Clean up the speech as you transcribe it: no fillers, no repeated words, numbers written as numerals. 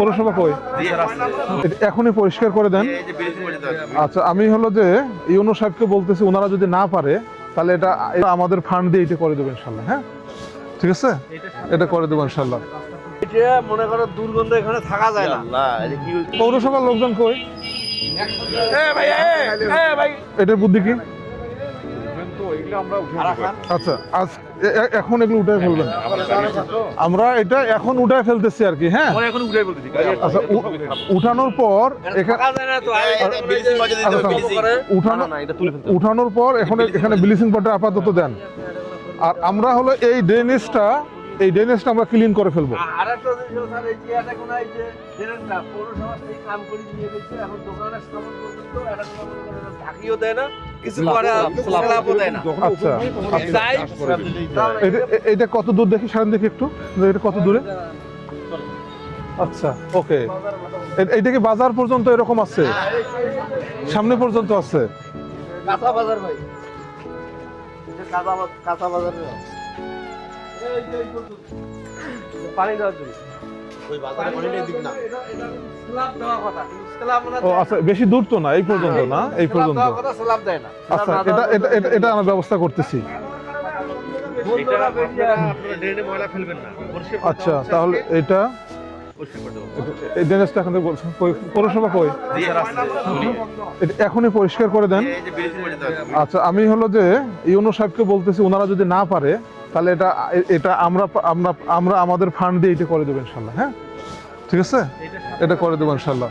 পৌরসভা কই এখনই পরিষ্কার করে দেন। আচ্ছা, আমি হলো যে ইউনো সাহেবকে বলতেছি, ওনারা যদি না পারে তাহলে এটা আমাদের ফান্ড দিয়ে এটা করে দেবো ইনশাল্লাহ। হ্যাঁ, ঠিক আছে, এটা করে দেবো ইনশাল্লাহ। এটা মনে করো দুর্গন্ধ এখানে থাকা যায় না। পৌরসভার লোকজন কই? এটার বুদ্ধি কি? আচ্ছা, আজ এখন এগুলো উঠায় ফেলবেন। আমরা এটা এখন উঠায় ফেলতেছি আর কি। হ্যাঁ, আচ্ছা, উঠানোর পর উঠানোর পর এখন এখানে ব্লিচিং পাউডার আপাতত দেন। আর আমরা হলো এই ড্রেনেজটা আমরা ক্লিন করে ফেলবো। এটা কত দূর দেখি, সারান দেখি একটু, এটা কত দূরে? আচ্ছা, ওকে। এইটা কি বাজার পর্যন্ত এরকম আছে? সামনে পর্যন্ত আছে? কাঁচা বাজার ভাই, কাঁচা বাজার পানি দেওয়ার জন্য আচ্ছা, বেশি দূর তো না, এই পর্যন্ত না, এই পর্যন্ত। আচ্ছা, এটা আমরা ব্যবস্থা করতেছি। আচ্ছা, তাহলে এটা এই ড্রেনেজটা এখান থেকে পৌরসভা কই এখনই পরিষ্কার করে দেন। আচ্ছা, আমি হলো যে ইউনো সাহেবকে বলতেছি, ওনারা যদি না পারে তাহলে এটা আমরা আমাদের ফান্ড দিয়ে এটা করে দেবো ইনশাল্লাহ। হ্যাঁ, ঠিক আছে, এটা করে দেবো ইনশাল্লাহ।